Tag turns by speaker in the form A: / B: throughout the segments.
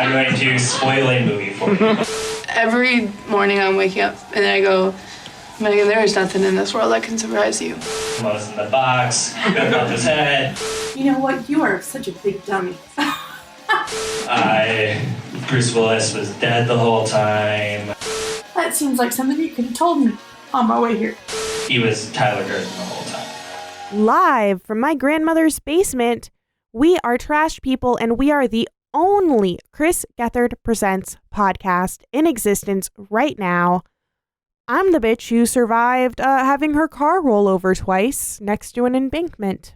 A: I'm going to spoil a movie for you.
B: Every morning I'm waking up and I go, Megan, there is nothing in this world that can surprise you.
A: What's in the box? Goes off his head.
C: You know what? You are such a big dummy.
A: Bruce Willis was dead the whole time.
C: That seems like something you could have told me on my way here.
A: He was Tyler Durden the whole time.
D: Live from my grandmother's basement, we are Trash People, and we are the only Chris Gethard Presents podcast in existence right now. I'm the bitch who survived having her car roll over twice next to an embankment.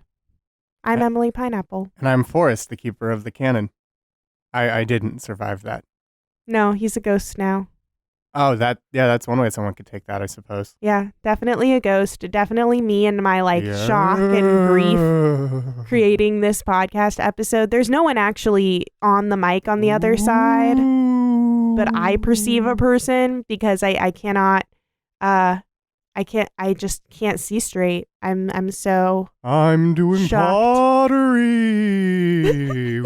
D: I'm Emily Pineapple.
E: And I'm Forrest, the keeper of the Canon. I didn't survive that.
D: No, he's a ghost now.
E: Oh, that's one way someone could take that, I suppose.
D: Yeah, definitely a ghost. Definitely me and my shock and grief creating this podcast episode. There's no one actually on the mic on the other side, but I perceive a person because I just can't see straight. I'm
E: doing
D: shocked.
E: pottery.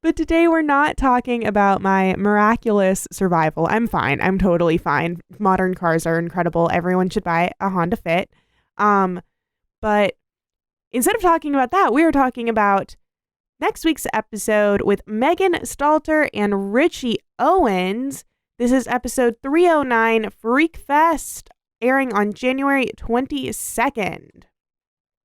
D: But today we're not talking about my miraculous survival. I'm fine. I'm totally fine. Modern cars are incredible. Everyone should buy a Honda Fit. But instead of talking about that, we are talking about next week's episode with Meg Stalter and Richie Owens. This is episode 309, Freakfest, airing on January 22nd.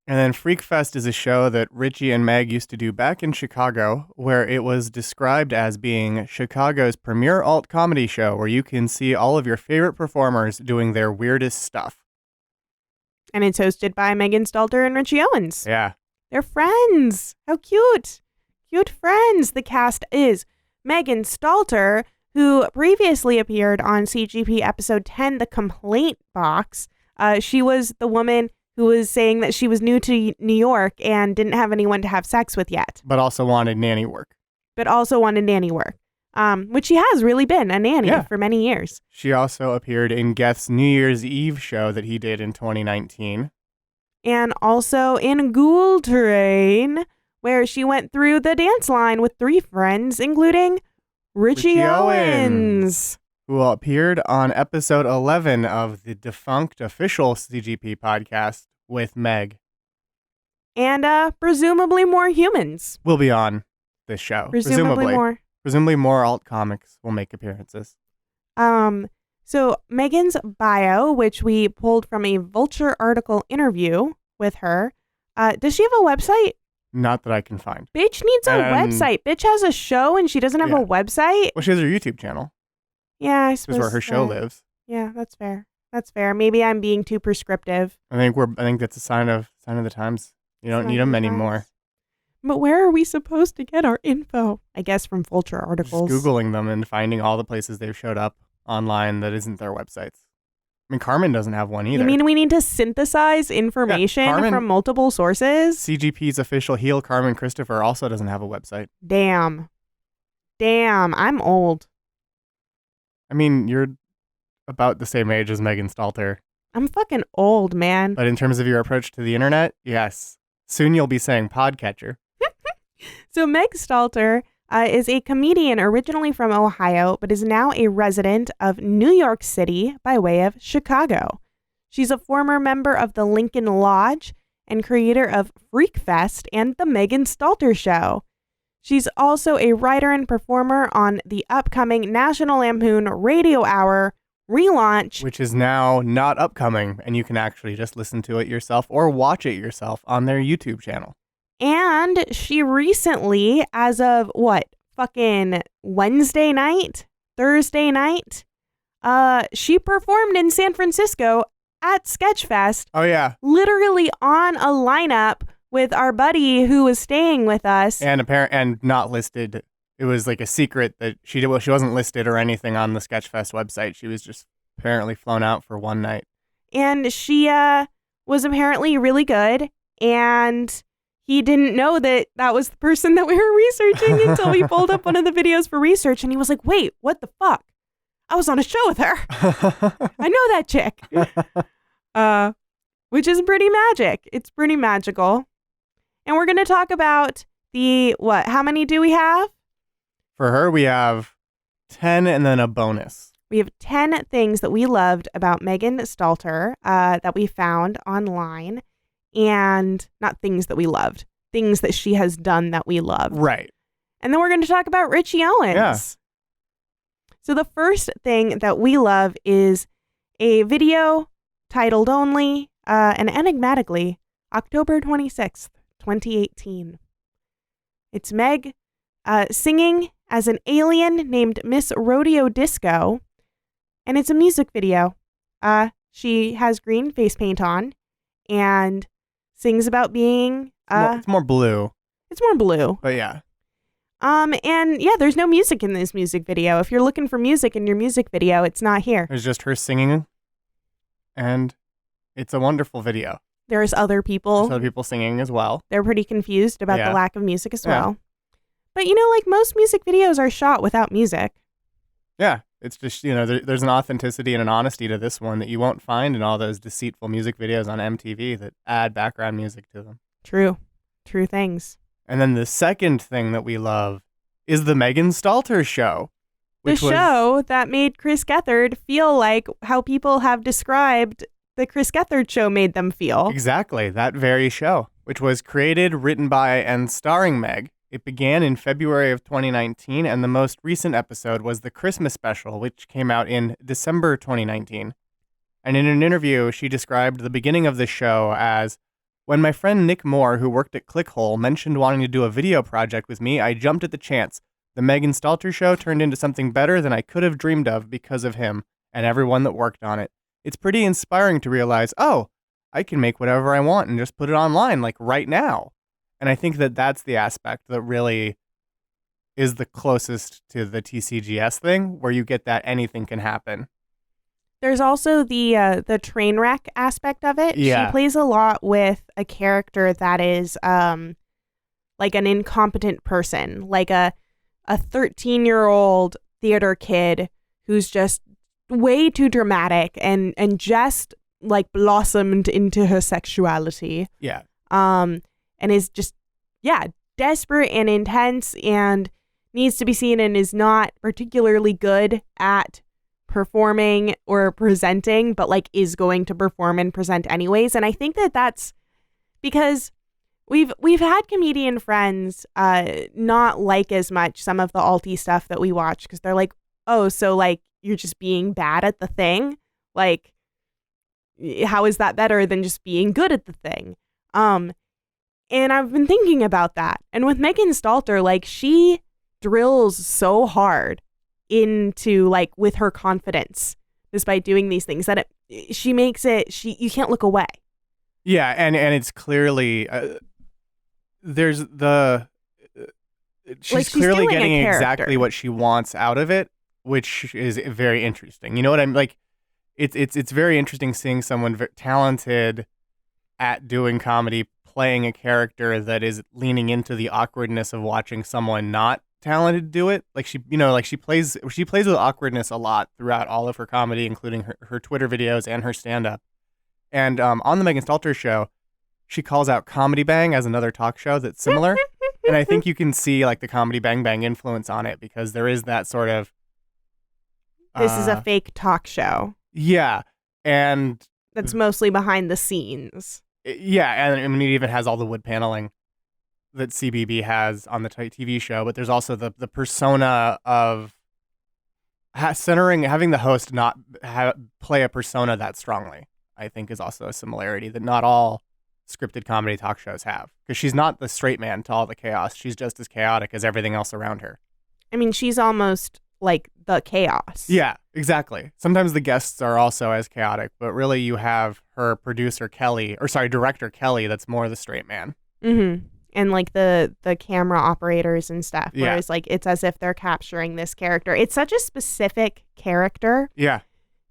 E: And then Freakfest is a show that Richie and Meg used to do back in Chicago, where it was described as being Chicago's premier alt comedy show, where you can see all of your favorite performers doing their weirdest stuff.
D: And it's hosted by Meg Stalter and Richie Owens.
E: Yeah.
D: They're friends. How cute. Cute friends. The cast is Meg Stalter, who previously appeared on CGP episode 10, The Complaint Box. She was the woman who was saying that she was new to New York and didn't have anyone to have sex with yet.
E: But also wanted nanny work.
D: Which she has really been a nanny for many years.
E: She also appeared in Geth's New Year's Eve show that he did in 2019.
D: And also in Ghoul Train, where she went through the dance line with 3 friends, including Richie Owens,
E: who appeared on episode 11 of the defunct official CGP podcast with Meg.
D: And presumably more humans
E: will be on this show. Presumably more alt comics will make appearances.
D: So Megan's bio, which we pulled from a Vulture article interview with her, does she have a website?
E: Not that I can find.
D: Bitch needs a website. Bitch has a show and she doesn't have a website.
E: Well, she has her YouTube channel.
D: Yeah, I suppose.
E: Is where her show lives.
D: Yeah, that's fair. Maybe I'm being too prescriptive.
E: I think that's a sign of the times. You don't need them anymore.
D: But where are we supposed to get our info? I guess from Vulture articles.
E: Just Googling them and finding all the places they've showed up online that isn't their websites. I mean, Carmen doesn't have one either.
D: You mean we need to synthesize information from multiple sources?
E: CGP's official heel, Carmen Christopher, also doesn't have a website.
D: Damn, I'm old.
E: I mean, you're about the same age as Meg Stalter.
D: I'm fucking old, man.
E: But in terms of your approach to the internet, yes. Soon you'll be saying podcatcher.
D: So Meg Stalter is a comedian originally from Ohio, but is now a resident of New York City by way of Chicago. She's a former member of the Lincoln Lodge and creator of Freakfest and The Meg Stalter Show. She's also a writer and performer on the upcoming National Lampoon Radio Hour relaunch,
E: which is now not upcoming, and you can actually just listen to it yourself or watch it yourself on their YouTube channel.
D: And she recently, as of fucking Thursday night, she performed in San Francisco at Sketchfest.
E: Oh, yeah.
D: Literally on a lineup with our buddy who was staying with us.
E: And not listed. It was like a secret that she wasn't listed or anything on the Sketchfest website. She was just apparently flown out for one night.
D: And she was apparently really good. And he didn't know that was the person that we were researching until we pulled up one of the videos for research. And he was like, wait, what the fuck? I was on a show with her. I know that chick. Which is pretty magic. It's pretty magical. And we're going to talk about How many do we have?
E: For her, we have 10 and then a bonus.
D: We have 10 things that we loved about Megan Stalter that we found online. And not things that we loved, things that she has done that we loved.
E: Right.
D: And then we're going to talk about Richie Owens.
E: Yeah.
D: So the first thing that we love is a video titled only and enigmatically October 26th, 2018. It's Meg singing as an alien named Miss Rodeo Disco, and it's a music video. She has green face paint on and sings about being
E: It's more blue.
D: It's more blue.
E: But yeah.
D: And yeah, there's no music in this music video. If you're looking for music in your music video, it's not here.
E: There's just her singing, and it's a wonderful video.
D: There's other people.
E: There's other people singing as well.
D: They're pretty confused about
E: Yeah.
D: the lack of music as
E: Yeah.
D: well. But like most music videos are shot without music.
E: Yeah. It's just, there's an authenticity and an honesty to this one that you won't find in all those deceitful music videos on MTV that add background music to them.
D: True things.
E: And then the second thing that we love is the Megan Stalter show.
D: The show that made Chris Gethard feel like how people have described the Chris Gethard show made them feel.
E: Exactly, that very show, which was created, written by, and starring Meg. It began in February of 2019, and the most recent episode was the Christmas special, which came out in December 2019. And in an interview, she described the beginning of the show as, "When my friend Nick Moore, who worked at Clickhole, mentioned wanting to do a video project with me, I jumped at the chance. The Megan Stalter show turned into something better than I could have dreamed of because of him and everyone that worked on it. It's pretty inspiring to realize, oh, I can make whatever I want and just put it online, like right now." And I think that that's the aspect that really is the closest to the TCGS thing, where you get that anything can happen.
D: There's also the train wreck aspect of it.
E: Yeah.
D: She plays a lot with a character that is like an incompetent person, like a 13-year-old theater kid who's just way too dramatic and just like blossomed into her sexuality.
E: Yeah.
D: And is just, desperate and intense and needs to be seen and is not particularly good at performing or presenting, but like is going to perform and present anyways. And I think that that's because we've had comedian friends not like as much some of the alty stuff that we watch because they're like, oh, so like you're just being bad at the thing? Like, how is that better than just being good at the thing? And I've been thinking about that. And with Megan Stalter, like she drills so hard into like with her confidence despite doing these things that she makes it, you can't look away.
E: Yeah. And it's clearly, she's
D: she's
E: clearly
D: doing a
E: getting
D: character.
E: exactly what she wants out of it, which is very interesting. You know what I'm like? It's very interesting seeing someone talented at doing comedy playing a character that is leaning into the awkwardness of watching someone not talented do it. Like she plays with awkwardness a lot throughout all of her comedy, including her Twitter videos and her stand-up. And on the Megan Stalter show, she calls out Comedy Bang as another talk show that's similar. And I think you can see like the Comedy Bang Bang influence on it because there is that sort of
D: This is a fake talk show.
E: Yeah. And
D: that's mostly behind the scenes.
E: Yeah, and I mean, it even has all the wood paneling that CBB has on the TV show, but there's also the persona of having the host not play a persona that strongly, I think is also a similarity that not all scripted comedy talk shows have. Because she's not the straight man to all the chaos. She's just as chaotic as everything else around her.
D: I mean, she's almost like the chaos.
E: Yeah, exactly. Sometimes the guests are also as chaotic, but really you have her director Kelly, that's more the straight man.
D: Mm-hmm. And like the camera operators and stuff.
E: Yeah.
D: Whereas like it's as if they're capturing this character. It's such a specific character.
E: Yeah.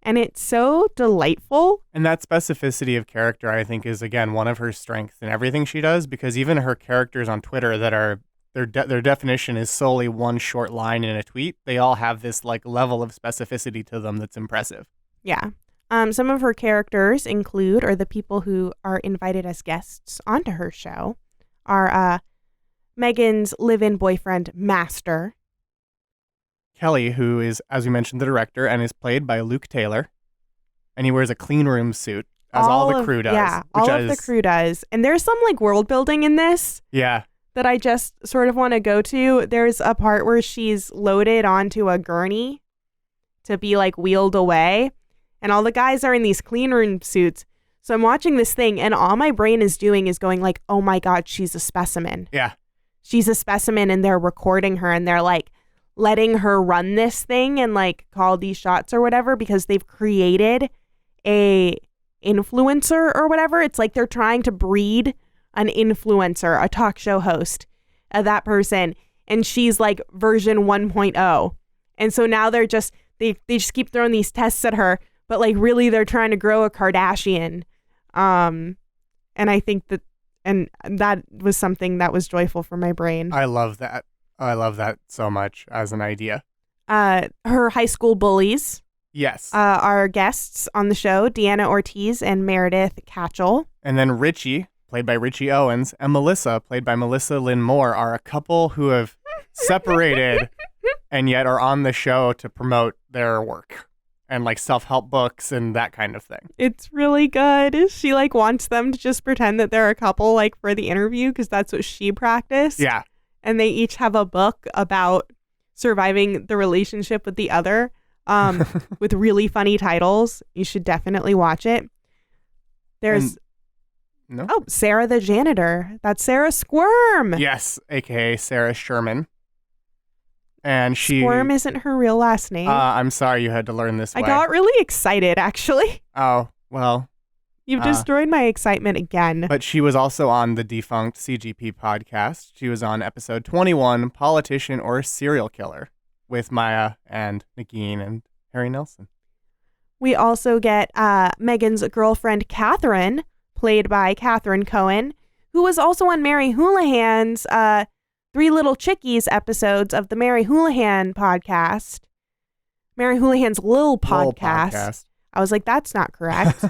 D: And it's so delightful.
E: And that specificity of character, I think, is again one of her strengths in everything she does, because even her characters on Twitter that are their definition is solely one short line in a tweet, they all have this like level of specificity to them that's impressive.
D: Yeah. Some of her characters include, or the people who are invited as guests onto her show, are Megan's live-in boyfriend, Master.
E: Kelly, who is, as we mentioned, the director and is played by Luke Taylor. And he wears a clean room suit, as all the crew does.
D: Yeah, all of the crew does. And there's some like world building in this.
E: Yeah.
D: That I just sort of want to go to. There's a part where she's loaded onto a gurney to be like wheeled away. And all the guys are in these clean room suits. So I'm watching this thing and all my brain is doing is going like, oh my God, she's a specimen.
E: Yeah.
D: She's a specimen and they're recording her and they're like letting her run this thing and like call these shots or whatever because they've created a influencer or whatever. It's like they're trying to breed an influencer, a talk show host, that person, and she's like version 1.0. And so now they just keep throwing these tests at her, but like really they're trying to grow a Kardashian. And I think that was something that was joyful for my brain.
E: I love that. I love that so much as an idea.
D: Her high school bullies.
E: Yes.
D: Are guests on the show, Deanna Ortiz and Meredith Catchell.
E: And then Richie, played by Richie Owens, and Melissa, played by Melissa Lynn Moore, are a couple who have separated and yet are on the show to promote their work and like self-help books and that kind of thing.
D: It's really good. She like wants them to just pretend that they're a couple like for the interview because that's what she practiced.
E: Yeah.
D: And they each have a book about surviving the relationship with the other with really funny titles. You should definitely watch it. There's Sarah the janitor. That's Sarah Squirm.
E: Yes, aka Sarah Sherman. And
D: Squirm isn't her real last name.
E: I'm sorry you had to learn this way.
D: I got really excited, actually.
E: Oh, well.
D: You've destroyed my excitement again.
E: But she was also on the defunct CGP podcast. She was on episode 21, Politician or Serial Killer, with Maya and Nagin and Harry Nelson.
D: We also get Megan's girlfriend, Catherine, played by Catherine Cohen, who was also on Mary Houlihan's Three Little Chickies episodes of the Mary Houlihan podcast. Mary Houlihan's Lil podcast. I was like, that's not correct.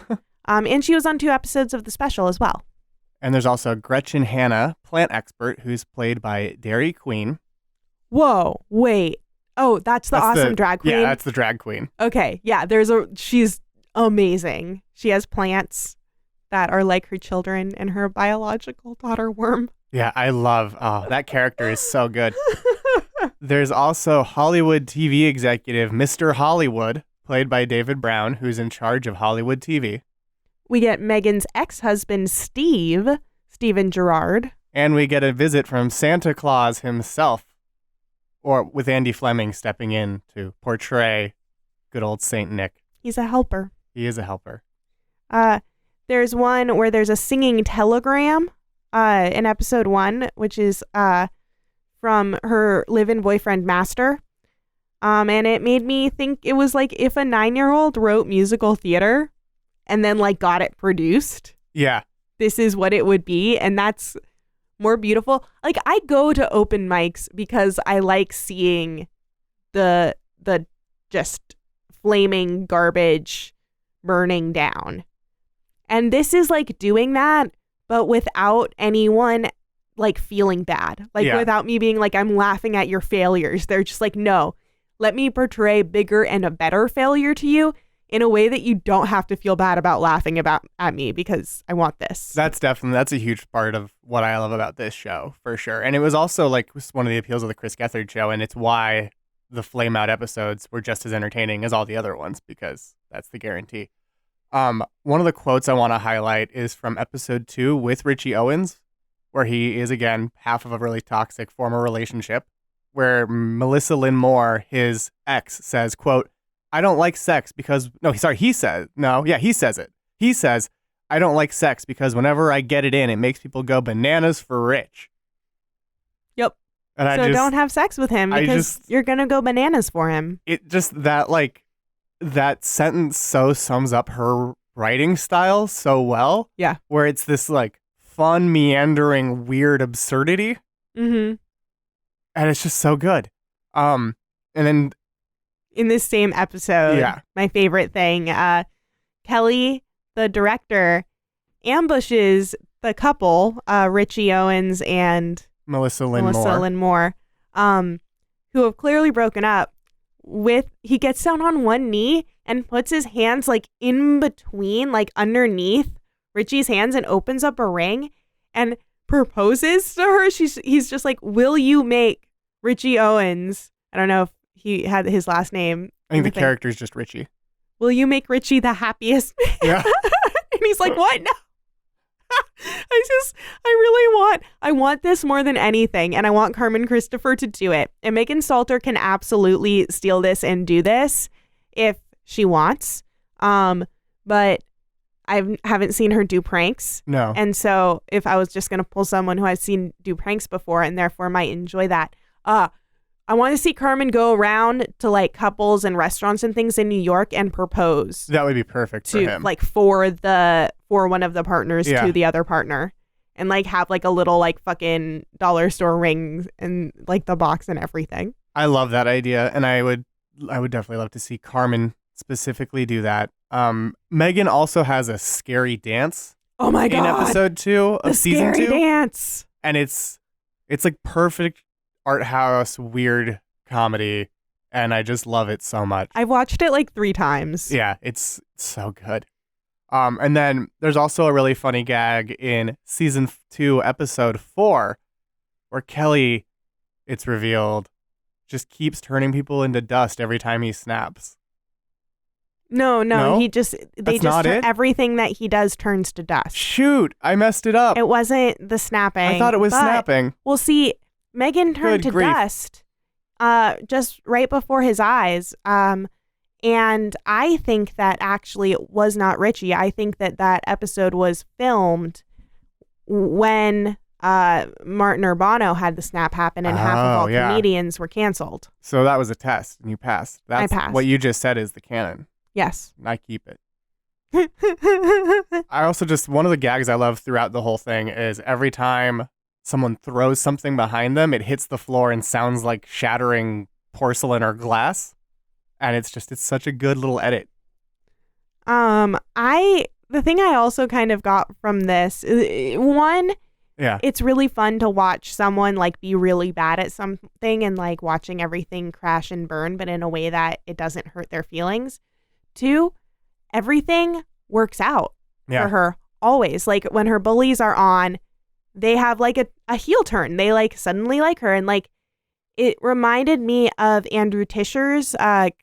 D: And she was on 2 episodes of the special as well.
E: And there's also Gretchen Hanna, plant expert, who's played by Dairy Queen.
D: Whoa, wait. Oh, that's the awesome drag queen?
E: Yeah, that's the drag queen.
D: Okay, yeah, she's amazing. She has plants that are like her children and her biological daughter Worm.
E: Yeah, I love, that character is so good. There's also Hollywood TV executive Mr. Hollywood, played by David Brown, who's in charge of Hollywood TV.
D: We get Megan's ex-husband, Steven Gerrard.
E: And we get a visit from Santa Claus himself, or with Andy Fleming stepping in to portray good old Saint Nick.
D: He's a helper.
E: He is a helper.
D: There's one where there's a singing telegram in episode 1, which is from her live-in boyfriend, Master. And it made me think it was like if a 9-year-old wrote musical theater and then like got it produced.
E: Yeah.
D: This is what it would be. And that's more beautiful. Like I go to open mics because I like seeing the just flaming garbage burning down. And this is like doing that, but without anyone like feeling bad. Like without me being like, I'm laughing at your failures. They're just like, no, let me portray bigger and a better failure to you in a way that you don't have to feel bad about laughing at me because I want this.
E: That's a huge part of what I love about this show, for sure. And it was also like one of the appeals of the Chris Gethard show, and it's why the Flame Out episodes were just as entertaining as all the other ones, because that's the guarantee. One of the quotes I want to highlight is from episode 2 with Richie Owens, where he is, again, half of a really toxic former relationship, where Melissa Lynn Moore, his ex, says, quote, I don't like sex because, he says it. He says, I don't like sex because whenever I get it in, it makes people go bananas for Rich.
D: Yep.
E: And
D: so don't have sex with him because you're going to go bananas for him.
E: It just, that sentence so sums up her writing style so well.
D: Yeah.
E: Where it's this like fun, meandering, weird absurdity.
D: Mm-hmm.
E: And it's just so good. And then
D: in this same episode, my favorite thing, Kelly, the director, ambushes the couple, Richie Owens and
E: Melissa Lynn
D: Moore, who have clearly broken up. He gets down on one knee and puts his hands like in between, like underneath Richie's hands, and opens up a ring and proposes to her. He's just like, will you make Richie Owens? I don't know if he had his last name.
E: I think the character's just Richie.
D: Will you make Richie the happiest man?
E: Yeah.
D: And he's like, what? No. I want this more than anything, and I want Carmen Christopher to do it. And Megan Stalter can absolutely steal this and do this if she wants. But I haven't seen her do pranks.
E: No.
D: And so if I was just going to pull someone who I've seen do pranks before and therefore might enjoy that, I want to see Carmen go around to like couples and restaurants and things in New York and propose.
E: That would be perfect for him.
D: Like for one of the partners to the other partner, and like have like a little like fucking dollar store ring and like the box and everything.
E: I love that idea, and I would definitely love to see Carmen specifically do that. Megan also has a scary dance.
D: Oh my God.
E: In episode 2 of season 2.
D: The scary dance.
E: And it's like perfect art house weird comedy, and I just love it so much.
D: I've watched it like 3 times.
E: Yeah, it's so good. And then there's also a really funny gag in season 2, episode 4, where Kelly, it's revealed, just keeps turning people into dust every time he snaps.
D: No,
E: it?
D: Everything that he does turns to dust.
E: Shoot, I messed it up.
D: It wasn't the snapping.
E: I thought it was snapping.
D: Well, see, Megan turned to dust just right before his eyes. And I think that actually it was not Richie. I think that episode was filmed when Martin Urbano had the snap happen and half of all comedians were canceled.
E: So that was a test and you passed.
D: I passed.
E: What you just said is the canon.
D: Yes.
E: I keep it. I also one of the gags I love throughout the whole thing is every time someone throws something behind them, it hits the floor and sounds like shattering porcelain or glass. And it's such a good little edit.
D: The thing I also kind of got from this, it's really fun to watch someone like be really bad at something and like watching everything crash and burn, but in a way that it doesn't hurt their feelings. 2, everything works out for her always. Like when her bullies are on, they have like a heel turn. They like suddenly like her, and like it reminded me of Andrew Tisher's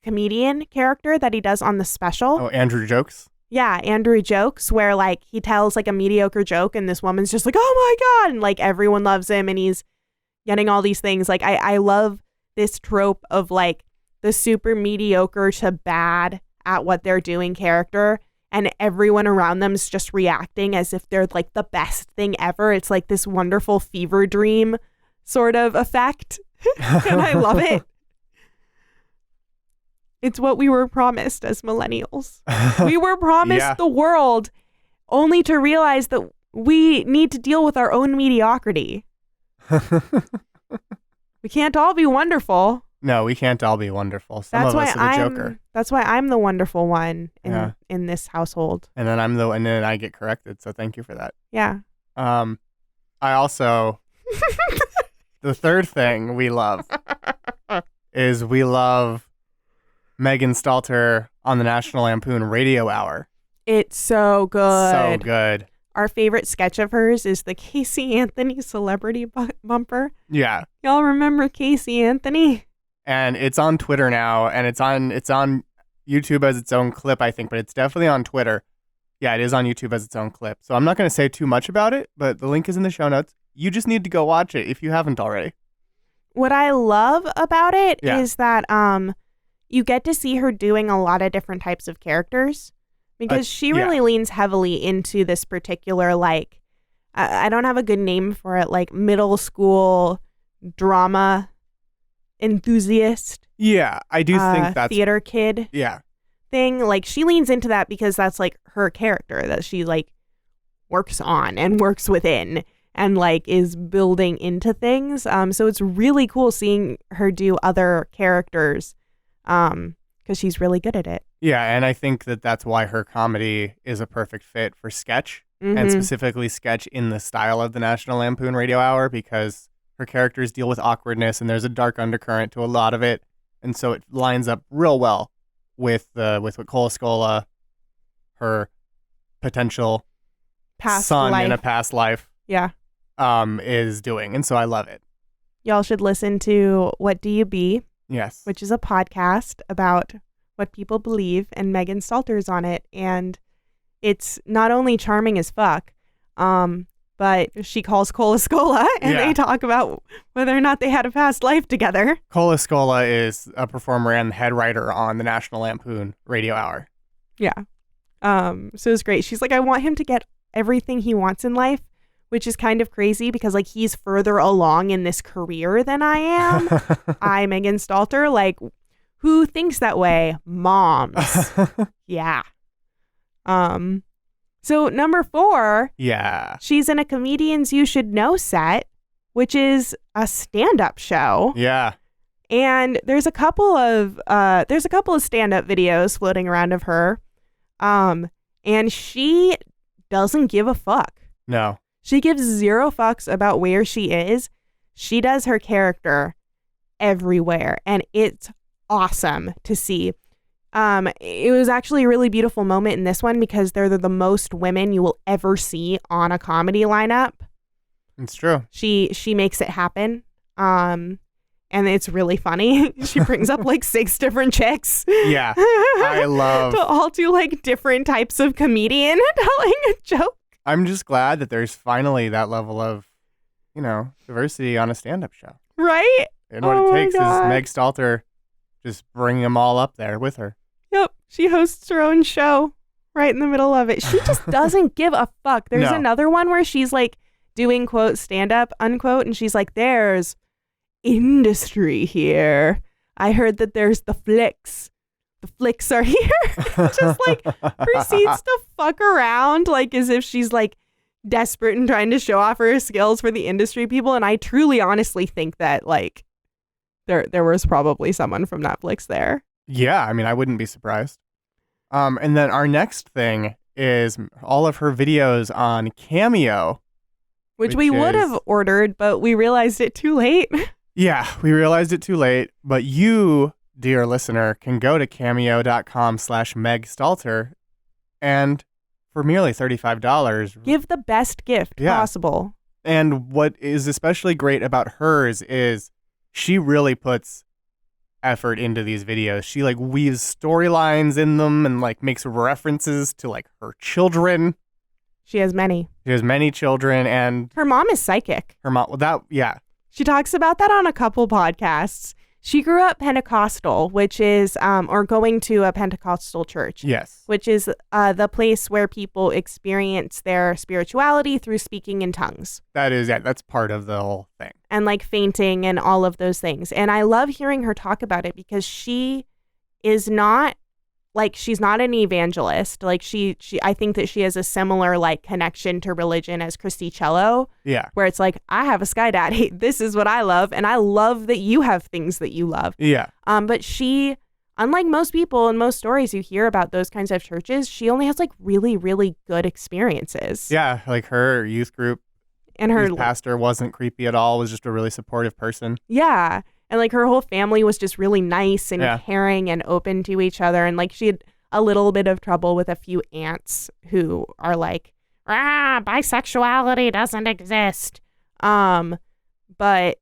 D: comedian character that he does on The Special.
E: Oh, Andrew Jokes?
D: Yeah, Andrew Jokes, where like he tells like a mediocre joke and this woman's just like, oh my God, and like everyone loves him and he's getting all these things. Like I love this trope of like the super mediocre to bad at what they're doing character, and everyone around them is just reacting as if they're like the best thing ever. It's like this wonderful fever dream sort of effect. And I love it. It's what we were promised as millennials. We were promised the world only to realize that we need to deal with our own mediocrity. We can't all be wonderful.
E: No, we can't all be wonderful. Some of us are the Joker.
D: That's why I'm the wonderful one in this household.
E: And then and then I get corrected. So thank you for that.
D: Yeah.
E: I also the third thing we love is we love Megan Stalter on the National Lampoon Radio Hour.
D: It's so good.
E: So good.
D: Our favorite sketch of hers is the Casey Anthony celebrity bumper.
E: Yeah.
D: Y'all remember Casey Anthony?
E: And it's on Twitter now, and it's on YouTube as its own clip, I think, but it's definitely on Twitter. Yeah, it is on YouTube as its own clip. So I'm not going to say too much about it, but the link is in the show notes. You just need to go watch it if you haven't already.
D: What I love about it is that you get to see her doing a lot of different types of characters, because she really leans heavily into this particular, like, I don't have a good name for it, like middle school drama enthusiast.
E: Yeah, I do think that's
D: theater kid.
E: Yeah.
D: Thing. Like she leans into that because that's like her character that she like works on and works within and like is building into things. So it's really cool seeing her do other characters because she's really good at it.
E: Yeah, and I think that's why her comedy is a perfect fit for sketch, and specifically sketch in the style of the National Lampoon Radio Hour, because her characters deal with awkwardness, and there's a dark undercurrent to a lot of it, and so it lines up real well with what Cola Scola, her potential
D: Past
E: son
D: life.
E: in a past life,
D: Yeah.
E: is doing, and so I love it.
D: Y'all should listen to What Do You Be,
E: Yes.
D: which is a podcast about what people believe, and Megan Stalter's on it, and it's not only charming as fuck, but she calls Cola Scola, and
E: Yeah.
D: they talk about whether or not they had a past life together.
E: Cola Scola is a performer and head writer on the National Lampoon Radio Hour.
D: Yeah. So it's great. She's like, I want him to get everything he wants in life, which is kind of crazy because like he's further along in this career than I am. Megan Stalter, like, who thinks that way? Moms. Yeah. So number 4,
E: Yeah.
D: she's in a Comedians You Should Know set, which is a stand-up show.
E: Yeah.
D: And there's a couple of stand-up videos floating around of her. And she doesn't give a fuck.
E: No.
D: She gives 0 fucks about where she is. She does her character everywhere, and it's awesome to see. It was actually a really beautiful moment in this one because they're the most women you will ever see on a comedy lineup.
E: It's true.
D: She makes it happen. And it's really funny. She brings up like 6 different chicks.
E: Yeah. I love.
D: to all do like different types of comedian telling a joke.
E: I'm just glad that there's finally that level of, diversity on a stand-up show.
D: Right?
E: And what
D: Oh
E: it
D: my
E: takes is
D: God.
E: Meg Stalter just bringing them all up there with her.
D: Yep. She hosts her own show right in the middle of it. She just doesn't give a fuck. There's
E: No.
D: another one where she's like doing quote stand up unquote, and she's like, there's industry here. I heard that there's the flicks. The flicks are here. Just like proceeds to fuck around like as if she's like desperate and trying to show off her skills for the industry people. And I truly honestly think that like there was probably someone from Netflix there.
E: Yeah, I mean, I wouldn't be surprised. And then our next thing is all of her videos on Cameo.
D: Which we would
E: is-
D: have ordered, but we realized it too late.
E: Yeah, we realized it too late, but you, dear listener, can go to cameo.com/Meg Stalter and for merely $35.
D: Give the best gift
E: Yeah.
D: possible.
E: And what is especially great about hers is she really puts effort into these videos. She like weaves storylines in them and like makes references to like her children.
D: She has many.
E: She has many children, and
D: Her mom is psychic.
E: her mom, yeah.
D: She talks about that on a couple podcasts. She grew up Pentecostal, which is, or going to a Pentecostal church,
E: Yes.
D: which is the place where people experience their spirituality through speaking in tongues
E: That's part of the whole thing.
D: and like fainting and all of those things. And I love hearing her talk about it because she is not like, she's not an evangelist. Like I think that she has a similar like connection to religion as Christy Cello,
E: Yeah.
D: where it's like, I have a sky daddy. This is what I love. And I love that you have things that you love.
E: Yeah.
D: But she, unlike most people and most stories you hear about those kinds of churches, she only has like really, really good experiences.
E: Yeah. Like her youth group,
D: And her,
E: youth pastor wasn't creepy at all, was just a really supportive person.
D: yeah. And like her whole family was just really nice and
E: Yeah.
D: caring and open to each other. And like she had a little bit of trouble with a few aunts who are like, bisexuality doesn't exist. But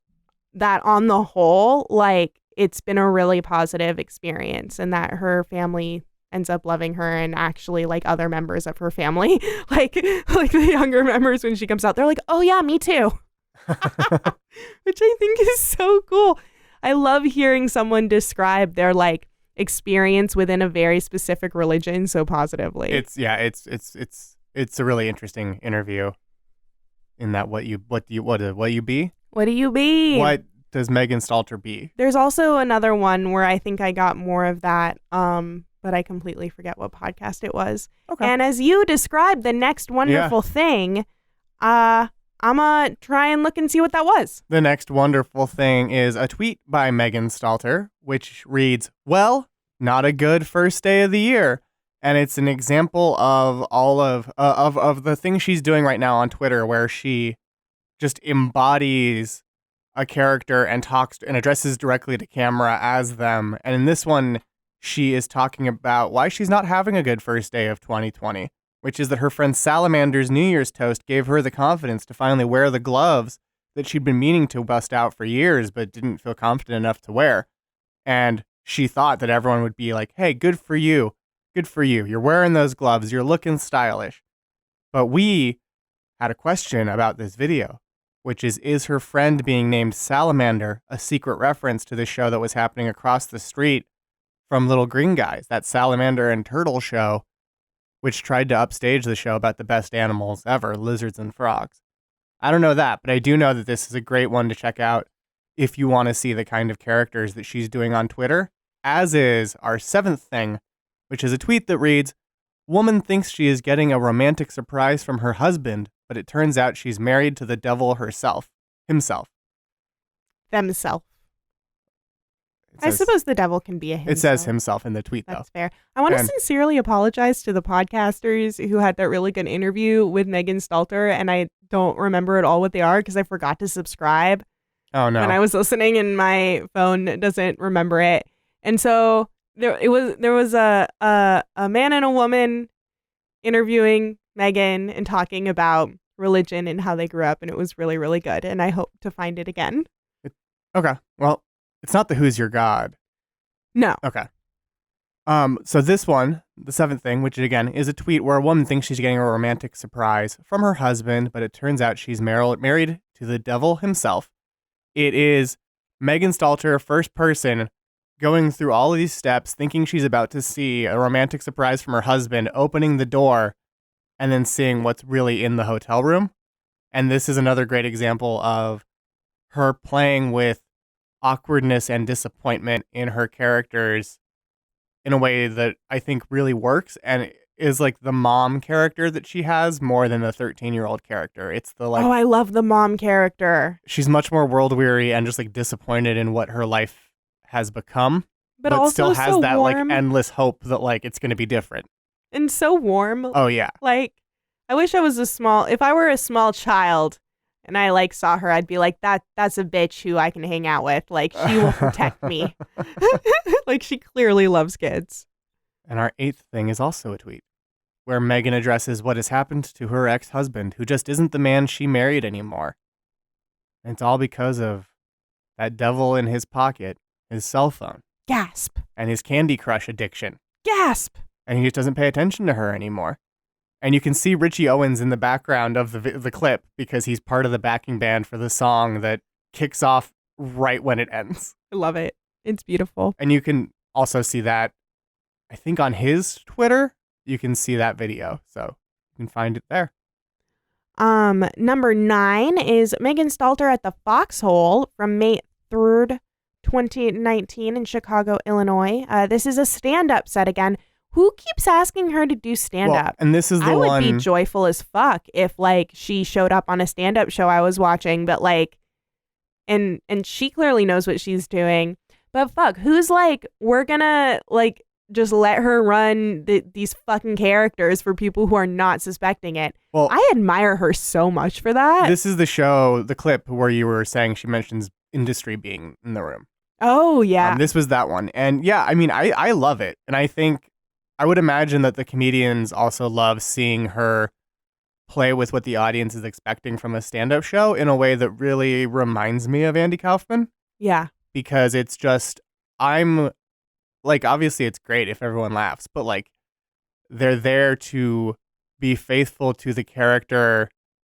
D: that on the whole, like it's been a really positive experience, and that her family ends up loving her, and actually like other members of her family, like the younger members, when she comes out, they're like, oh yeah, me too. Which I think is so cool. I love hearing someone describe their like experience within a very specific religion so positively.
E: It's a really interesting interview in that what do you be?
D: What do you be?
E: What does Megan Stalter be?
D: There's also another one where I think I got more of that, but I completely forget what podcast it was.
E: Okay.
D: And as you described the next wonderful thing, I'm gonna try and look and see what that was.
E: The next wonderful thing is a tweet by Megan Stalter, which reads, "Well, not a good first day of the year." And it's an example of all of the things she's doing right now on Twitter, where she just embodies a character and talks and addresses directly to camera as them. And in this one, she is talking about why she's not having a good first day of 2020, which is that her friend Salamander's New Year's toast gave her the confidence to finally wear the gloves that she'd been meaning to bust out for years, but didn't feel confident enough to wear. And she thought that everyone would be like, hey, good for you. Good for you. You're wearing those gloves. You're looking stylish. But we had a question about this video, which is her friend being named Salamander a secret reference to the show that was happening across the street from Little Green Guys, that Salamander and Turtle show, which tried to upstage the show about the best animals ever, lizards and frogs. I don't know that, but I do know that this is a great one to check out if you want to see the kind of characters that she's doing on Twitter, as is our 7th thing, which is a tweet that reads, "Woman thinks she is getting a romantic surprise from her husband, but it turns out she's married to the devil himself.
D: Themself.
E: It
D: I
E: says-
D: suppose the devil can be a himself.
E: It says himself in the tweet, though.
D: That's fair. I want to
E: And-
D: sincerely apologize to the podcasters who had that really good interview with Megan Stalter, and I don't remember at all what they are because I forgot to subscribe
E: Oh, no.
D: when I was listening, and my phone doesn't remember it. And so there was a man and a woman interviewing Megan and talking about religion and how they grew up, and it was really, really good. And I hope to find it again.
E: Okay. Well, it's not the Who's Your God.
D: No.
E: Okay. So this one, the 7th thing, which again is a tweet where a woman thinks she's getting a romantic surprise from her husband, but it turns out she's married to the devil himself. It is Megan Stalter, first person, going through all of these steps, thinking she's about to see a romantic surprise from her husband, opening the door, and then seeing what's really in the hotel room. And this is another great example of her playing with awkwardness and disappointment in her characters in a way that I think really works and is like the mom character that she has more than the 13-year-old character. It's the like,
D: Oh, I love the mom character.
E: she's much more world weary and just like disappointed in what her life has become,
D: But also
E: still has
D: so
E: that
D: warm
E: like endless hope that like it's going to be different.
D: and so warm.
E: Oh yeah.
D: Like, I wish I was if I were a small child and I like saw her, I'd be like, that's a bitch who I can hang out with. Like, she will protect me. Like, she clearly loves kids.
E: And our 8th thing is also a tweet where Megan addresses what has happened to her ex-husband, who just isn't the man she married anymore. And it's all because of that devil in his pocket, his cell phone,
D: Gasp.
E: and his Candy Crush addiction.
D: Gasp.
E: And he just doesn't pay attention to her anymore. And you can see Richie Owens in the background of the clip because he's part of the backing band for the song that kicks off right when it ends.
D: I love it. It's beautiful.
E: And you can also see that, I think on his Twitter, you can see that video. So you can find it there.
D: Number 9 is Megan Stalter at the Foxhole from May 3rd, 2019 in Chicago, Illinois. This is a stand-up set again. Who keeps asking her to do stand-up?
E: Well, and this is the
D: I would
E: one.
D: be joyful as fuck if like she showed up on a stand-up show I was watching, but like, and she clearly knows what she's doing. But fuck, who's like, we're gonna like just let her run these fucking characters for people who are not suspecting it.
E: Well,
D: I admire her so much for that.
E: this is the show, the clip where you were saying she mentions industry being in the room.
D: Oh yeah.
E: This was that one. And yeah, I mean, I love it. And I think, I would imagine that the comedians also love seeing her play with what the audience is expecting from a stand-up show in a way that really reminds me of Andy Kaufman.
D: Yeah.
E: Because it's just, I'm like, obviously it's great if everyone laughs, but like they're there to be faithful to the character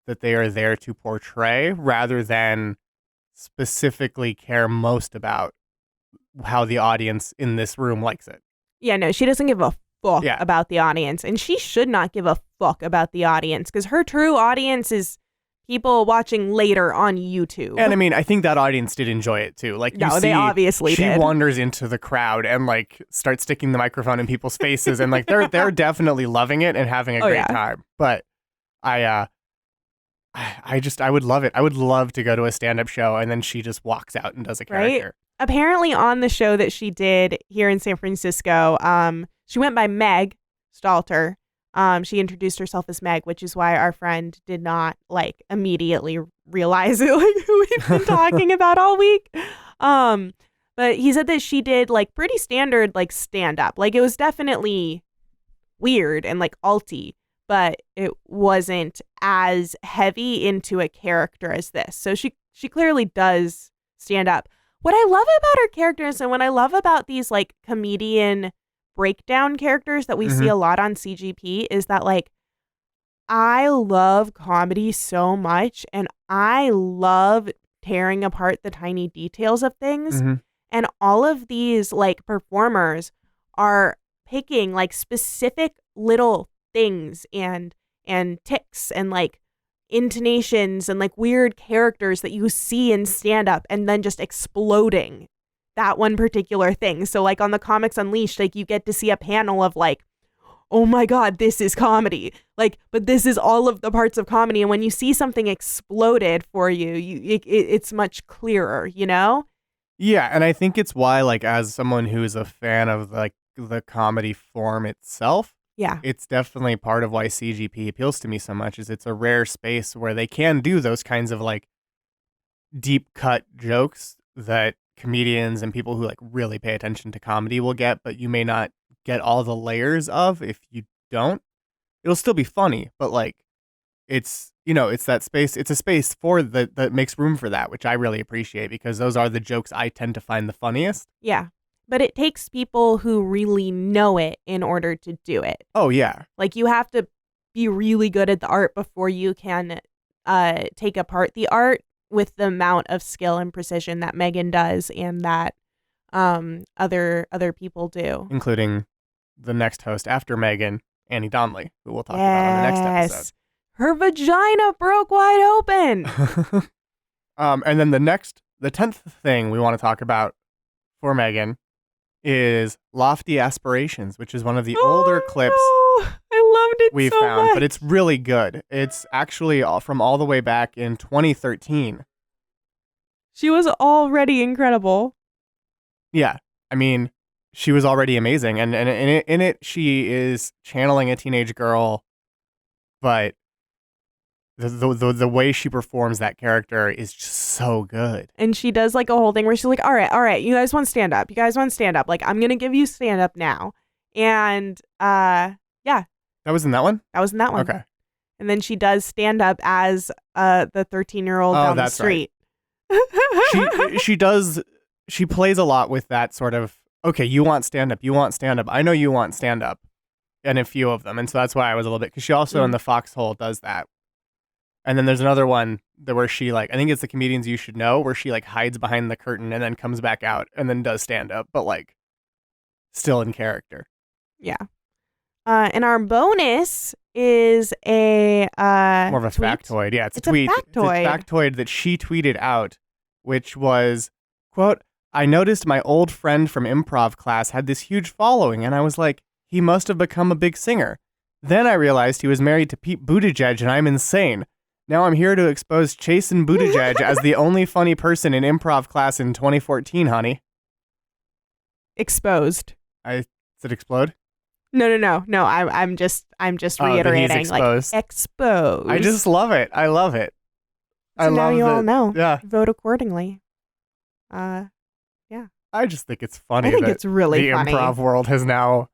E: that they are there to portray rather than specifically care most about how the audience in this room likes it.
D: Yeah, no, she doesn't give a fuck
E: Yeah.
D: about the audience. And she should not give a fuck about the audience because her true audience is people watching later on YouTube.
E: And I mean, I think that audience did enjoy it too. Like, you
D: No,
E: see,
D: they obviously
E: she
D: did.
E: wanders into the crowd and like starts sticking the microphone in people's faces, and like they're definitely loving it and having a
D: Oh,
E: great
D: yeah.
E: time. But I would love it. I would love to go to a stand-up show and then she just walks out and does a
D: Right?
E: character.
D: Apparently on the show that she did here in San Francisco, she went by Meg Stalter. She introduced herself as Meg, which is why our friend did not like immediately realize it, like who we've been talking about all week. But he said that she did like pretty standard like stand up. Like it was definitely weird and like alty, but it wasn't as heavy into a character as this. So she clearly does stand up. What I love about her characters and what I love about these like comedian breakdown characters that we see a lot on CGP is that like I love comedy so much and I love tearing apart the tiny details of things. And all of these like performers are picking like specific little things and tics and like intonations and like weird characters that you see in stand up and then just exploding that one particular thing. So like on the Comics Unleashed, like you get to see a panel of like, oh my God, this is comedy. Like, but this is all of the parts of comedy. And when you see something exploded for you, it's much clearer, you know?
E: Yeah, and I think it's why, like, as someone who is a fan of like the comedy form itself,
D: Yeah.
E: it's definitely part of why CGP appeals to me so much. Is it's a rare space where they can do those kinds of like deep cut jokes that comedians and people who like really pay attention to comedy will get, but you may not get all the layers of if you don't. It'll still be funny, but like it's, you know, it's that space. It's a space for that makes room for that, which I really appreciate because those are the jokes I tend to find the funniest.
D: Yeah. But it takes people who really know it in order to do it.
E: Oh, yeah.
D: Like you have to be really good at the art before you can take apart the art with the amount of skill and precision that Megan does and that other people do.
E: Including the next host after Megan, Annie Donnelly, who we'll talk about on the next episode.
D: Her vagina broke wide open.
E: And then the 10th thing we want to talk about for Megan is Lofty Aspirations, which is one of the older clips
D: I loved it
E: we
D: so
E: found,
D: much.
E: but it's really good. It's actually from all the way back in 2013.
D: She was already incredible.
E: Yeah, I mean, she was already amazing, and in it she is channeling a teenage girl, but the way she performs that character is just so good.
D: And she does like a whole thing where she's like, all right, you guys want stand up. Like, I'm going to give you stand up now. And yeah.
E: That was in that one?
D: That was in that one.
E: Okay.
D: And then she does stand up as the 13-year-old down the street.
E: Right. She plays a lot with that sort of, okay, you want stand up. I know you want stand up. And a few of them. And so that's why I was a little bit, because she also in the Foxhole does that. And then there's another one where she like, I think it's the Comedians You Should Know, where she like hides behind the curtain and then comes back out and then does stand up, but like still in character.
D: Yeah. And our bonus is a
E: more of a
D: tweet.
E: factoid. Yeah, it's a
D: a
E: tweet.
D: factoid.
E: It's a factoid that she tweeted out, which was, quote, I noticed my old friend from improv class had this huge following, and I was like, he must have become a big singer. Then I realized he was married to Pete Buttigieg, and I'm insane. Now I'm here to expose Chasen Buttigieg as the only funny person in improv class in 2014, honey.
D: Exposed.
E: Did it explode?
D: No. I'm just reiterating.
E: That he's exposed.
D: Like exposed.
E: I just love it. I love it.
D: So now you all know.
E: Yeah.
D: Vote accordingly.
E: I just think it's funny.
D: I think
E: that
D: it's really
E: the
D: funny.
E: improv world has now.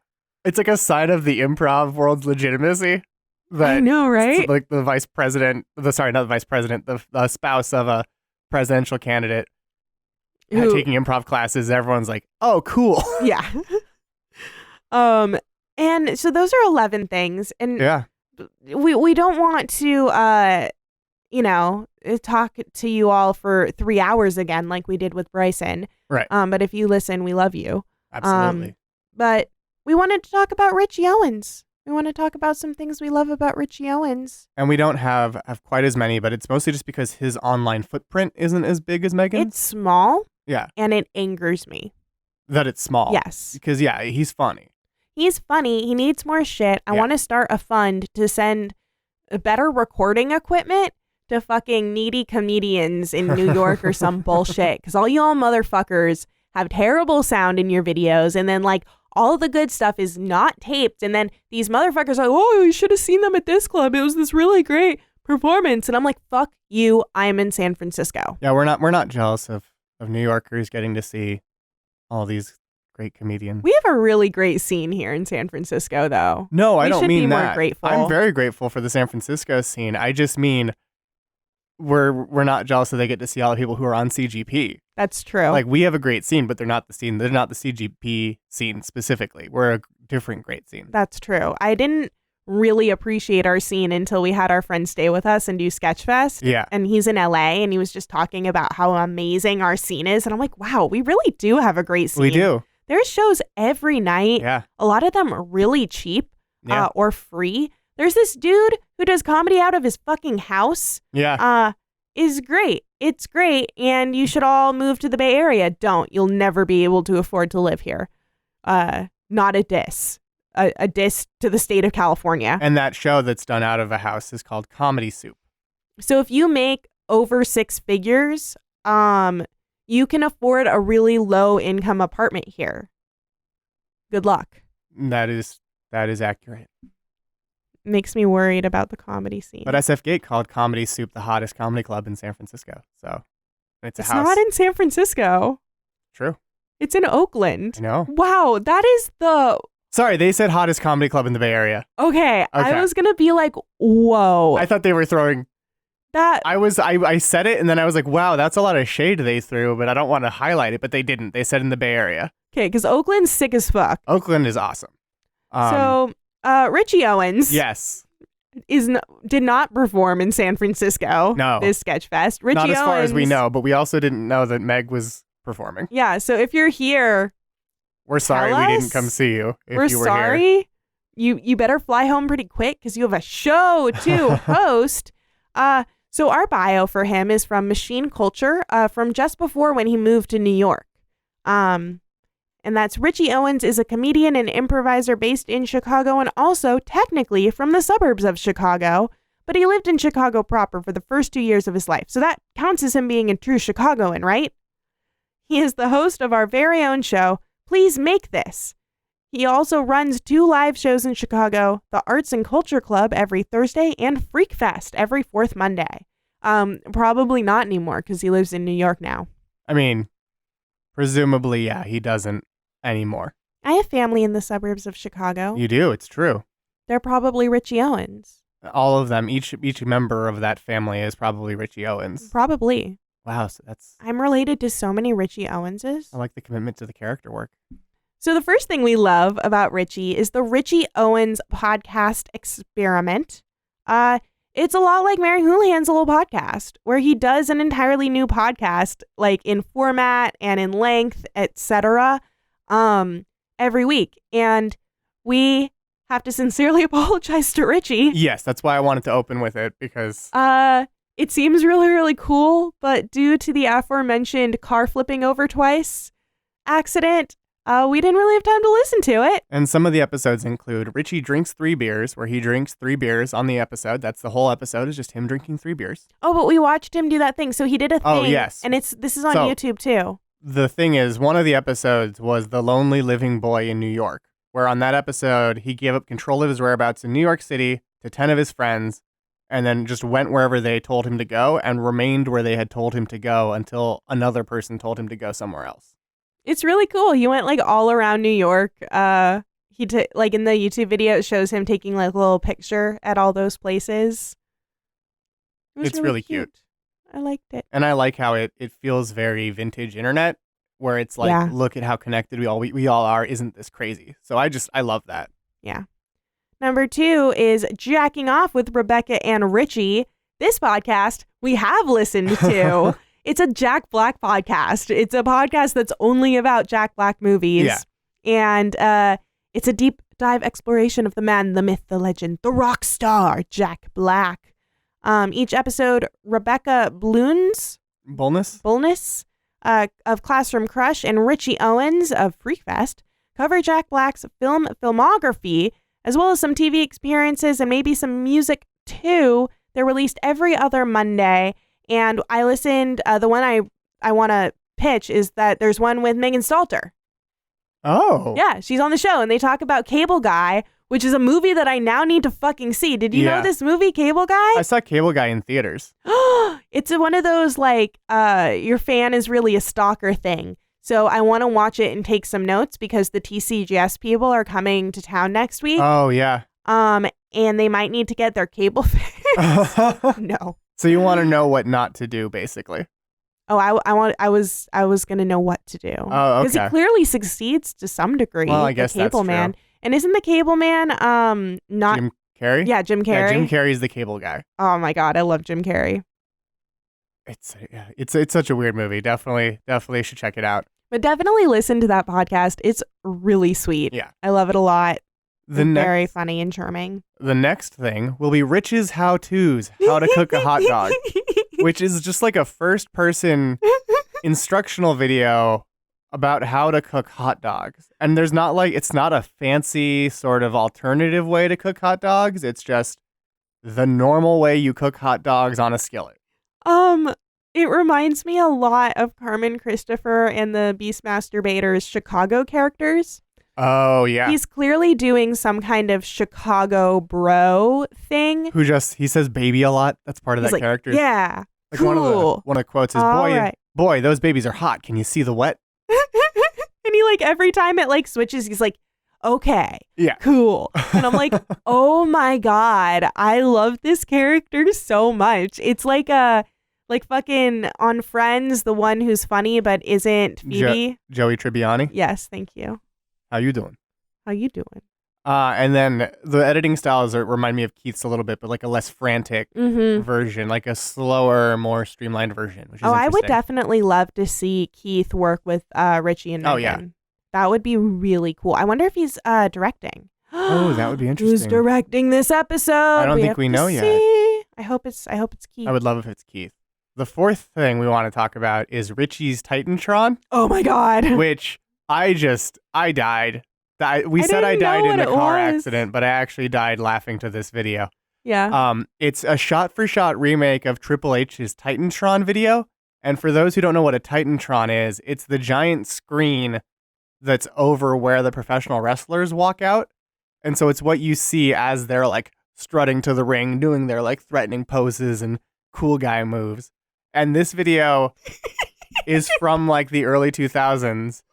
E: It's like a sign of the improv world's legitimacy. That
D: I know, right?
E: Like the vice president, the spouse of a presidential candidate taking improv classes. Everyone's like, oh, cool.
D: Yeah. And so those are 11 things. And
E: Yeah.
D: we don't want to, talk to you all for 3 hours again, like we did with Bryson.
E: Right.
D: But if you listen, we love you.
E: Absolutely.
D: But we wanted to talk about Richie Owens. We want to talk about some things we love about Richie Owens.
E: And we don't have quite as many, but it's mostly just because his online footprint isn't as big as Megan's.
D: It's small.
E: Yeah.
D: And it angers me.
E: That it's small.
D: Yes.
E: Because, yeah, he's funny.
D: He's funny. He needs more shit. I want to start a fund to send better recording equipment to fucking needy comedians in New York or some bullshit. Because all y'all motherfuckers have terrible sound in your videos. And then, like, all the good stuff is not taped. And then these motherfuckers are like, oh, you should have seen them at this club. It was this really great performance. And I'm like, fuck you. I'm in San Francisco.
E: Yeah, we're not jealous of New Yorkers getting to see all these great comedians.
D: We have a really great scene here in San Francisco, though.
E: No, I don't
D: should
E: mean
D: be
E: that.
D: more grateful.
E: I'm very grateful for the San Francisco scene. I just mean we're not jealous that they get to see all the people who are on CGP.
D: That's true.
E: Like, we have a great scene, but they're not the scene. They're not the CGP scene specifically. We're a different great scene.
D: That's true. I didn't really appreciate our scene until we had our friend stay with us and do Sketchfest.
E: Yeah.
D: And he's in LA and he was just talking about how amazing our scene is. And I'm like, wow, we really do have a great scene.
E: We do.
D: There's shows every night.
E: Yeah.
D: A lot of them are really cheap
E: Yeah.
D: or free. There's this dude who does comedy out of his fucking house.
E: Yeah.
D: Is great. It's great. And you should all move to the Bay Area. Don't. You'll never be able to afford to live here. Not a diss. A diss to the state of California.
E: And that show that's done out of a house is called Comedy Soup.
D: So if you make over 6 figures, you can afford a really low income apartment here. Good luck.
E: That is accurate.
D: Makes me worried about the comedy scene.
E: But SF Gate called Comedy Soup the hottest comedy club in San Francisco. So it's a
D: it's
E: house.
D: not in San Francisco.
E: True.
D: It's in Oakland.
E: I know.
D: Wow, that is the...
E: Sorry, they said hottest comedy club in the Bay Area.
D: Okay,
E: Okay.
D: I was going to be like, whoa.
E: I thought they were throwing...
D: That...
E: I said it and then I was like, wow, that's a lot of shade they threw, but I don't want to highlight it, but they didn't. They said in the Bay Area.
D: Okay, because Oakland's sick as fuck.
E: Oakland is awesome.
D: So, Richie Owens
E: Yes.
D: did not perform in San Francisco.
E: No.
D: This Sketchfest. Richie
E: Not as far as we
D: Owens-
E: know, but we also didn't know that Meg was performing.
D: Yeah, so if you're here,
E: We're sorry
D: Tell
E: we
D: us.
E: didn't come see you if
D: we're
E: you were
D: sorry.
E: here.
D: You better fly home pretty quick because you have a show to host. So our bio for him is from Machine Culture, from just before when he moved to New York. And that's Richie Owens is a comedian and improviser based in Chicago and also technically from the suburbs of Chicago, but he lived in Chicago proper for the first 2 years of his life. So that counts as him being a true Chicagoan, right? He is the host of our very own show, Please Make This. He also runs 2 live shows in Chicago, the Arts and Culture Club every Thursday and Freakfest every 4th Monday. Probably not anymore because he lives in New York now.
E: I mean, presumably, yeah, he doesn't anymore.
D: I have family in the suburbs of Chicago.
E: You do, it's true.
D: They're probably Richie Owens.
E: All of them, each member of that family is probably Richie Owens.
D: Probably.
E: Wow, so
D: I'm related to so many Richie Owenses.
E: I like the commitment to the character work.
D: So the first thing we love about Richie is the Richie Owens podcast experiment. It's a lot like Mary Houlihan's little podcast, where he does an entirely new podcast, like in format and in length, etc., every week. And we have to sincerely apologize to Richie.
E: Yes, that's why I wanted to open with it, because
D: It seems really, really cool, but due to the aforementioned car flipping over twice accident, we didn't really have time to listen to it.
E: and some of the episodes include Richie drinks 3 beers, where he drinks 3 beers on the episode. That's the whole episode, is just him drinking 3 beers.
D: Oh, but we watched him do that thing. So he did a thing.
E: Oh, yes.
D: And this is on
E: So-
D: YouTube too.
E: The thing is, one of the episodes was The Lonely Living Boy in New York, where on that episode, he gave up control of his whereabouts in New York City to 10 of his friends, and then just went wherever they told him to go and remained where they had told him to go until another person told him to go somewhere else.
D: It's really cool. He went like all around New York. Like in the YouTube video, it shows him taking like a little picture at all those places. It was
E: It's really cute.
D: I liked it.
E: And I like how it feels very vintage internet, where it's like,
D: Yeah.
E: look at how connected we all are. Isn't this crazy? So I love that.
D: Yeah. Number 2 is Jacking Off with Rebecca and Richie. This podcast we have listened to. It's a Jack Black podcast. It's a podcast that's only about Jack Black movies.
E: Yeah.
D: And it's a deep dive exploration of the man, the myth, the legend, the rock star, Jack Black. Each episode, Rebecca Bullness of Classroom Crush and Richie Owens of Freakfest cover Jack Black's filmography, as well as some TV experiences and maybe some music too. They're released every other Monday. And I listened, the one I want to pitch is that there's one with Meg Stalter.
E: Oh.
D: Yeah, she's on the show, and they talk about Cable Guy, which is a movie that I now need to fucking see. Did you know this movie, Cable Guy?
E: I saw Cable Guy in theaters.
D: It's one of those, like, your fan is really a stalker thing. So I want to watch it and take some notes because the TCGS people are coming to town next week.
E: Oh, yeah.
D: And they might need to get their cable fixed. No.
E: So you want to know what not to do, basically.
D: Oh, I was gonna know what to do.
E: Oh, okay.
D: Because he clearly succeeds to some degree.
E: Well, I guess
D: the Cable
E: that's
D: Man.
E: true.
D: And isn't the Cable Man not
E: Jim Carrey?
D: Yeah, Jim Carrey.
E: Yeah, Jim Carrey's the Cable Guy.
D: Oh my god, I love Jim Carrey.
E: It's such a weird movie. Definitely should check it out.
D: But definitely listen to that podcast. It's really sweet.
E: Yeah.
D: I love it a lot.
E: It's
D: very funny and charming.
E: The next thing will be Rich's how-tos, how to cook a hot dog, which is just like a first-person instructional video about how to cook hot dogs. And it's not a fancy sort of alternative way to cook hot dogs. It's just the normal way you cook hot dogs on a skillet.
D: It reminds me a lot of Carmen Christopher and the Beastmaster Bader's Chicago characters.
E: Oh, yeah.
D: He's clearly doing some kind of Chicago bro thing.
E: He says baby a lot. That's part of
D: He's
E: that
D: like,
E: character.
D: Yeah,
E: Like
D: cool.
E: one of the quotes is,
D: All right.
E: boy, those babies are hot. Can you see the wet?
D: And he like, every time it like switches, he's like, okay,
E: Yeah.
D: cool. And I'm like, oh my God, I love this character so much. It's like fucking on Friends, the one who's funny but isn't Phoebe.
E: Joey Tribbiani.
D: Yes, thank you.
E: How you doing?
D: How you doing?
E: And then the editing styles remind me of Keith's a little bit, but like a less frantic version, like a slower, more streamlined version. Which is
D: I would
E: interesting.
D: definitely love to see Keith work with Richie and Megan.
E: Oh, yeah.
D: That would be really cool. I wonder if he's directing.
E: Oh, that would be interesting.
D: Who's directing this episode?
E: I don't think
D: have
E: we
D: to
E: know yet.
D: see. I hope it's Keith.
E: I would love if it's Keith. The fourth thing we want to talk about is Richie's Titantron,
D: Oh my God.
E: which I died. We said I
D: didn't
E: died
D: know
E: in the
D: what it
E: car
D: was.
E: accident, but I actually died laughing to this video.
D: Yeah.
E: It's a shot-for-shot remake of Triple H's Titantron video. And for those who don't know what a Titantron is, it's the giant screen that's over where the professional wrestlers walk out. And so it's what you see as they're like strutting to the ring, doing their like threatening poses and cool guy moves. And this video is from like the early 2000s.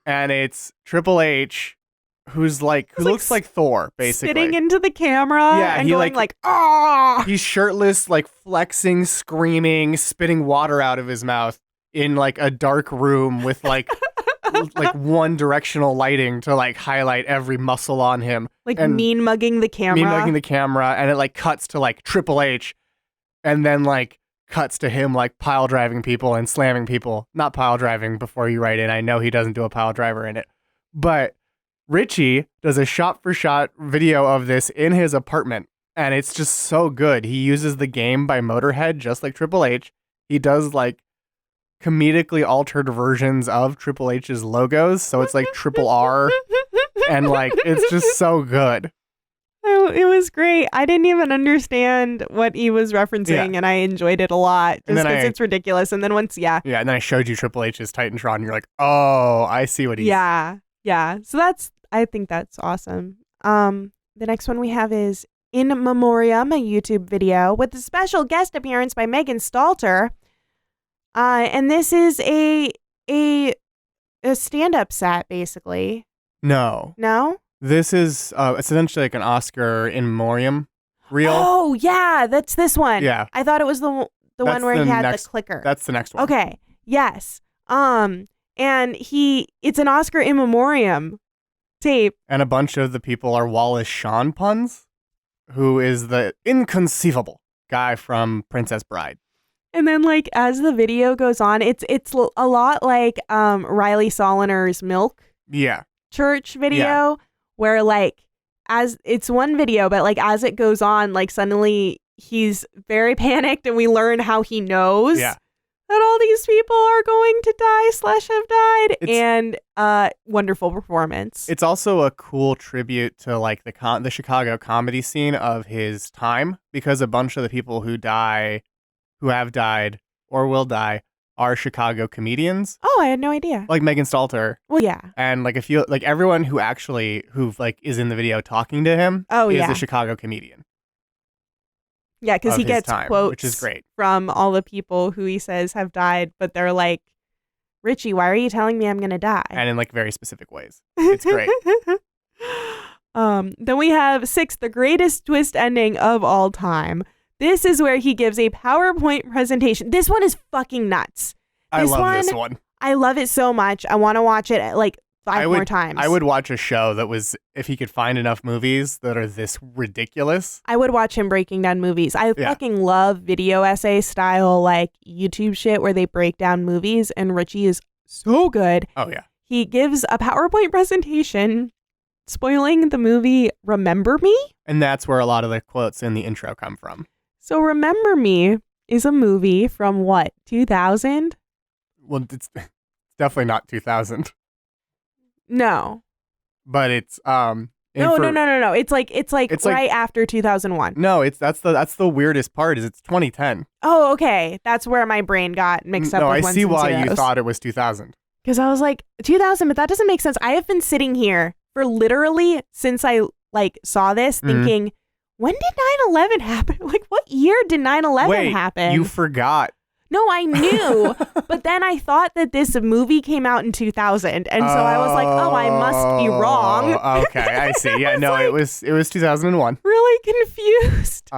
E: And it's Triple H who looks like Thor, basically.
D: Spitting into the camera and
E: he
D: going like, ah.
E: He's shirtless, like flexing, screaming, spitting water out of his mouth in like a dark room with like one directional lighting to like highlight every muscle on him.
D: Like
E: and
D: mean mugging the camera.
E: Mean mugging the camera, and it like cuts to like Triple H, and then like cuts to him like pile driving people and slamming people. Not pile driving before you write in. I know he doesn't do a pile driver in it. But Richie does a shot for shot video of this in his apartment, and it's just so good. He uses the game by Motorhead just like Triple H. He does like comedically altered versions of Triple H's logos, so it's like Triple R, and like it's just so good.
D: Oh, it was great. I didn't even understand what he was referencing, and I enjoyed it a lot just because it's ridiculous. And then and then
E: I showed you Triple H's Titantron, and you're like, oh, I see what he's.
D: Yeah. So I think that's awesome. The next one we have is In Memoriam, a YouTube video with a special guest appearance by Meg Stalter. And this is a stand-up set, basically.
E: No. This is essentially like an Oscar in memoriam reel.
D: Oh, yeah, that's this one.
E: Yeah.
D: I thought it was the one where he had the clicker.
E: That's the next one.
D: Okay. Yes. And it's an Oscar in memoriam tape.
E: And a bunch of the people are Wallace Shawn puns, who is the inconceivable guy from Princess Bride.
D: And then, like, as the video goes on, it's a lot like Riley Soliner's Milk Church video, where, like, as it's one video, but, like, as it goes on, like, suddenly he's very panicked and we learn how he knows that all these people are going to die/have died. And wonderful performance.
E: It's also a cool tribute to, like, the Chicago comedy scene of his time, because a bunch of the people who have died or will die are Chicago comedians,
D: Oh, I had no idea.
E: like Megan Stalter.
D: Well, yeah.
E: And like everyone who is in the video talking to him is
D: yeah.
E: a Chicago comedian.
D: Yeah, because
E: of
D: he
E: his
D: gets
E: time,
D: quotes
E: which is great.
D: from all the people who he says have died, but they're like, Richie, why are you telling me I'm going to die?
E: And in like very specific ways. It's great.
D: Then we have 6, the greatest twist ending of all time. This is where he gives a PowerPoint presentation. This one is fucking nuts.
E: I love this one.
D: I love it so much. I want to watch it like 5 more times.
E: I would watch a show that was, if he could find enough movies that are this ridiculous.
D: I would watch him breaking down movies. I fucking love video essay style like YouTube shit where they break down movies, and Richie is so good.
E: Oh, yeah.
D: He gives a PowerPoint presentation spoiling the movie Remember Me.
E: And that's where a lot of the quotes in the intro come from.
D: So Remember Me is a movie from what, 2000?
E: Well, it's definitely not 2000.
D: No.
E: But it's
D: No. It's like right after 2001.
E: No, that's the weirdest part is it's 2010.
D: Oh, okay. That's where my brain got mixed up.
E: No,
D: with
E: I
D: ones
E: see
D: and
E: why
D: zeros.
E: you thought it was 2000.
D: Because I was like 2000, but that doesn't make sense. I have been sitting here for literally since I like saw this thinking, when did 9/11 happen? Like, what year did 9/11 happen?
E: You forgot.
D: No, I knew, but then I thought that this movie came out in 2000, and so I was like, oh, I must be wrong.
E: Okay, I see. Yeah, no, it was 2001.
D: Really confused.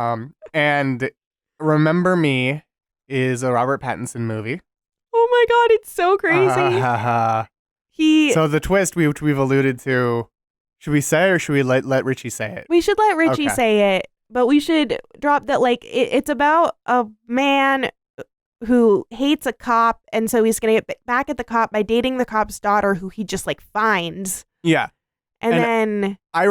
E: And Remember Me is a Robert Pattinson movie.
D: Oh my God, it's so crazy.
E: So the twist which we've alluded to, should we say or should we let Richie say it?
D: We should let Richie say it, but we should drop that like it's about a man who hates a cop, and so he's gonna get back at the cop by dating the cop's daughter, who he just like finds.
E: Yeah.
D: And then
E: I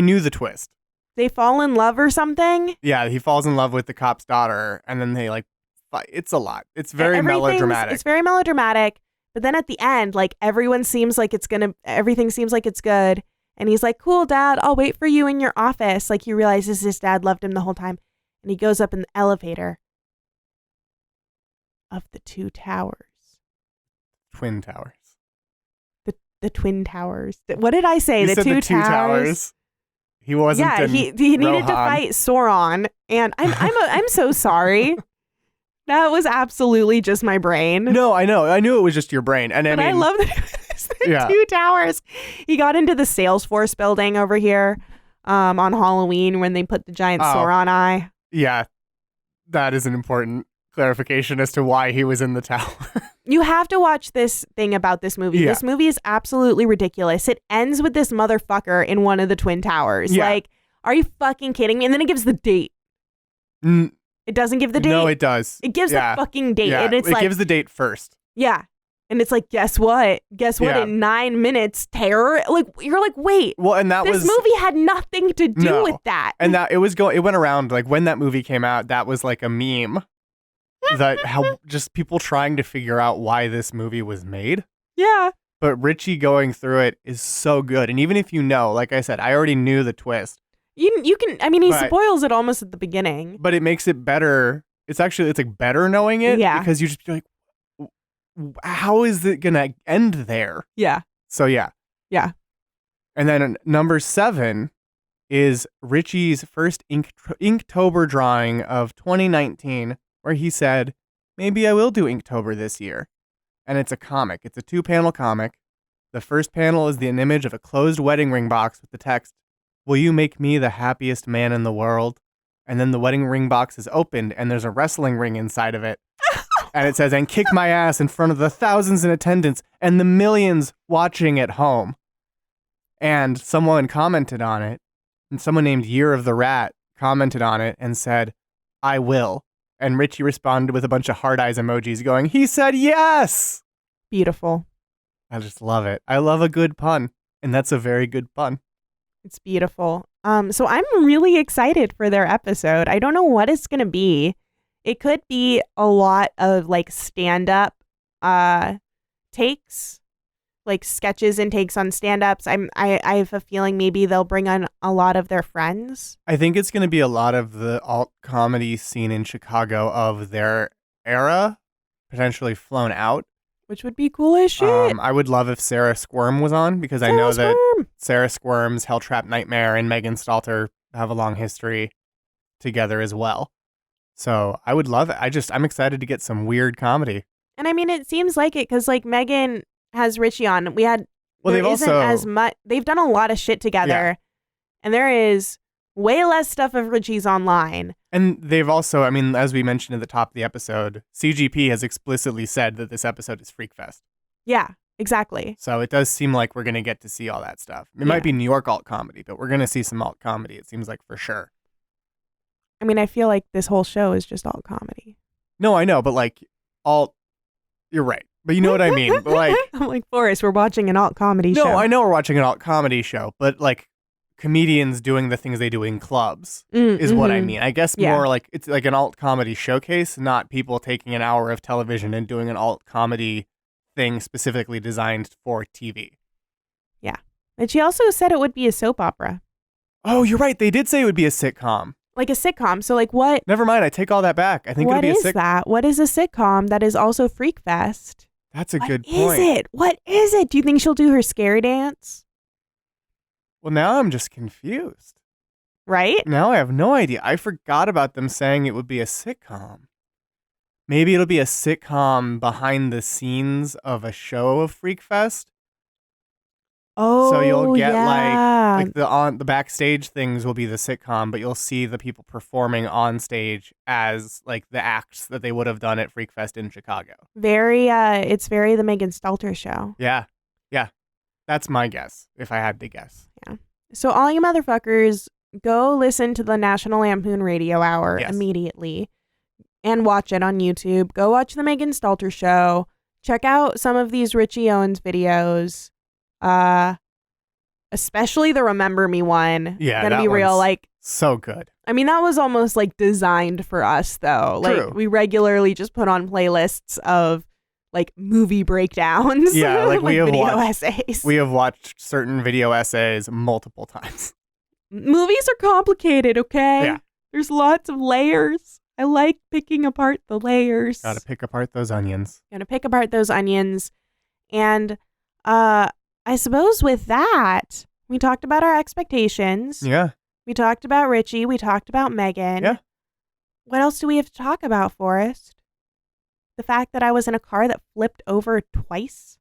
E: knew the twist.
D: They fall in love or something.
E: Yeah, he falls in love with the cop's daughter, and then they like fight. It's a lot. It's very melodramatic.
D: It's very melodramatic, but then at the end, like everything seems like it's good, and he's like, "Cool, Dad, I'll wait for you in your office." Like he realizes his dad loved him the whole time, and he goes up in the elevator of the 2 towers.
E: Twin Towers.
D: The Twin Towers. What did I say?
E: You said the two towers. He wasn't.
D: Yeah, he needed to fight Sauron, and I'm so sorry. That was absolutely just my brain.
E: No, I know. I knew it was just your brain, and
D: I love that it was the 2 towers. He got into the Salesforce building over here on Halloween when they put the giant Sauron eye.
E: Yeah, that is an important clarification as to why he was in the tower.
D: You have to watch this thing about this movie.
E: Yeah.
D: This movie is absolutely ridiculous. It ends with this motherfucker in one of the Twin Towers.
E: Yeah.
D: Like, are you fucking kidding me? And then it gives the date. It doesn't give the date.
E: No, it does.
D: It gives the fucking date.
E: Yeah.
D: And it's
E: it gives the date first.
D: Yeah. And it's like, guess what?
E: Yeah.
D: In 9 minutes, terror. Like, you're like, wait.
E: Well, and
D: this movie had nothing to do with that.
E: And that it went around like when that movie came out, that was like a meme. That how just people trying to figure out why this movie was made.
D: Yeah.
E: But Richie going through it is so good. And even if you know, like I said, I already knew the twist.
D: You can, I mean, he spoils it almost at the beginning.
E: But it makes it better. It's like better knowing it.
D: Yeah.
E: Because you just be like, how is it going to end there?
D: Yeah.
E: So yeah.
D: Yeah.
E: And then number 7 is Richie's first Inktober drawing of 2019, where he said, maybe I will do Inktober this year. And it's a comic. It's a 2-panel comic. The first panel is an image of a closed wedding ring box with the text, will you make me the happiest man in the world? And then the wedding ring box is opened and there's a wrestling ring inside of it. And it says, and kick my ass in front of the thousands in attendance and the millions watching at home. And someone commented on it. And someone named Year of the Rat commented on it and said, I will. And Richie responded with a bunch of heart eyes emojis going, he said yes!
D: Beautiful.
E: I just love it. I love a good pun. And that's a very good pun.
D: It's beautiful. So I'm really excited for their episode. I don't know what it's going to be. It could be a lot of like stand-up takes, like sketches and takes on stand-ups. I have a feeling maybe they'll bring on a lot of their friends.
E: I think it's going to be a lot of the alt comedy scene in Chicago of their era, potentially flown out.
D: Which would be cool as shit.
E: I would love if Sarah Squirm was on, because I know that Sarah Squirm's Helltrap Nightmare and Megan Stalter have a long history together as well. So I would love it. I'm excited to get some weird comedy.
D: And I mean, it seems like it because like Megan has Richie on. They've done a lot of shit together, and there is way less stuff of Richie's online.
E: And they've also, I mean, as we mentioned at the top of the episode, CGP has explicitly said that this episode is Freakfest.
D: Yeah, exactly.
E: So it does seem like we're going to get to see all that stuff. It might be New York alt comedy, but we're going to see some alt comedy. It seems like for sure.
D: I mean, I feel like this whole show is just alt comedy.
E: No, I know, but like you're right. But you know what I mean? But like,
D: I'm like, Forrest, we're watching an alt comedy show.
E: No, I know we're watching an alt comedy show, but like comedians doing the things they do in clubs is what I mean. I guess more like it's like an alt comedy showcase, not people taking an hour of television and doing an alt comedy thing specifically designed for TV.
D: Yeah. And she also said it would be a soap opera.
E: Oh, you're right. They did say it would be a sitcom.
D: Like a sitcom. So like what?
E: Never mind. I take all that back. I think it'll be a sitcom.
D: What is that? What is a sitcom that is also Freakfest?
E: That's a good point.
D: What is it? What is it? Do you think she'll do her scary dance?
E: Well, now I'm just confused.
D: Right?
E: Now I have no idea. I forgot about them saying it would be a sitcom. Maybe it'll be a sitcom behind the scenes of a show of Freakfest.
D: Oh,
E: so you'll get like the backstage things will be the sitcom, but you'll see the people performing on stage as like the acts that they would have done at Freakfest in Chicago.
D: It's very the Megan Stalter show.
E: Yeah. That's my guess, if I had to guess.
D: Yeah. So all you motherfuckers, go listen to the National Lampoon Radio Hour immediately and watch it on YouTube. Go watch the Megan Stalter show. Check out some of these Richie Owens videos. Especially the Remember Me one.
E: Yeah,
D: gonna be real, like
E: so good.
D: I mean, that was almost like designed for us, though.
E: True.
D: Like we regularly just put on playlists of like movie breakdowns.
E: Yeah, like we have
D: video
E: watched
D: essays.
E: We have watched certain video essays multiple times.
D: Movies are complicated, okay?
E: Yeah.
D: There's lots of layers. I like picking apart the layers.
E: Gotta pick apart those onions.
D: Gotta pick apart those onions. And I suppose with that, we talked about our expectations.
E: Yeah.
D: We talked about Richie. We talked about Megan.
E: Yeah.
D: What else do we have to talk about, Forrest? The fact that I was in a car that flipped over twice.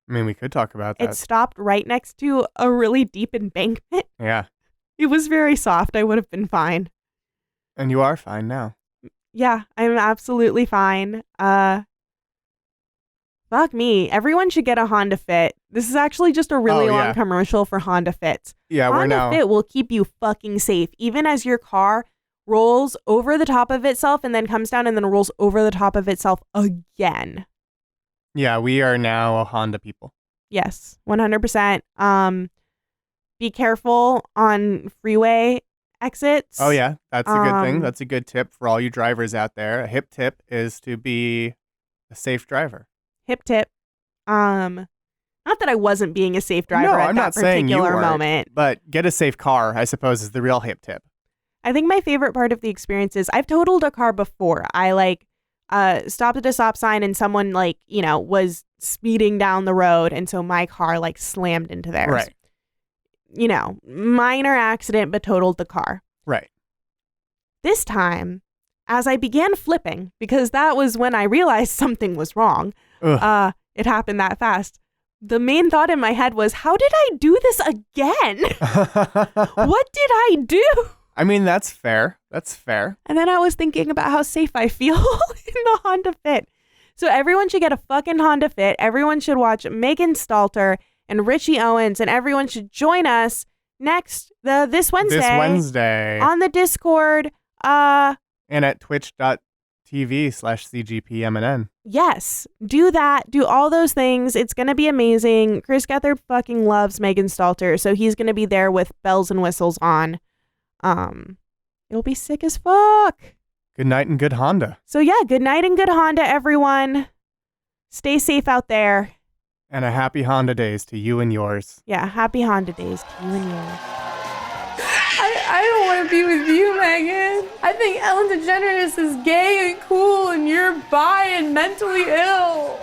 E: I mean, we could talk about that.
D: It stopped right next to a really deep embankment.
E: Yeah.
D: It was very soft. I would have been fine.
E: And you are fine now.
D: Yeah, I'm absolutely fine. Fuck me. Everyone should get a Honda Fit. This is actually just a really long commercial for Honda Fits.
E: Yeah,
D: Honda Fit will keep you fucking safe, even as your car rolls over the top of itself and then comes down and then rolls over the top of itself again.
E: Yeah, we are now Honda people.
D: Yes, 100%. Be careful on freeway exits.
E: Oh, yeah. That's a good thing. That's a good tip for all you drivers out there. A hip tip is to be a safe driver.
D: Hip tip. Not that I wasn't being a safe driver at
E: I'm
D: that
E: not saying you
D: particular
E: weren't,
D: moment.
E: But get a safe car, I suppose, is the real hip tip.
D: I think my favorite part of the experience is I've totaled a car before. I stopped at a stop sign and someone was speeding down the road. And so my car slammed into theirs.
E: Right.
D: Minor accident, but totaled the car.
E: Right.
D: This time, as I began flipping, because that was when I realized something was wrong. It happened that fast. The main thought in my head was, how did I do this again? What did I do?
E: I mean, that's fair. That's fair.
D: And then I was thinking about how safe I feel in the Honda Fit. So everyone should get a fucking Honda Fit. Everyone should watch Megan Stalter and Richie Owens, and everyone should join us this Wednesday.
E: This Wednesday.
D: On the Discord.
E: And at twitch.tv/CGPMNN.
D: Yes. Do that. Do all those things. It's going to be amazing. Chris Gethard fucking loves Megan Stalter, so he's going to be there with bells and whistles on. It'll be sick as fuck.
E: Good night and good Honda.
D: So yeah, good night and good Honda, everyone. Stay safe out there.
E: And a happy Honda days to you and yours.
D: Yeah, happy Honda days to you and yours.
B: I don't want to be with you, Megan. I think Ellen DeGeneres is gay and cool and you're bi and mentally ill.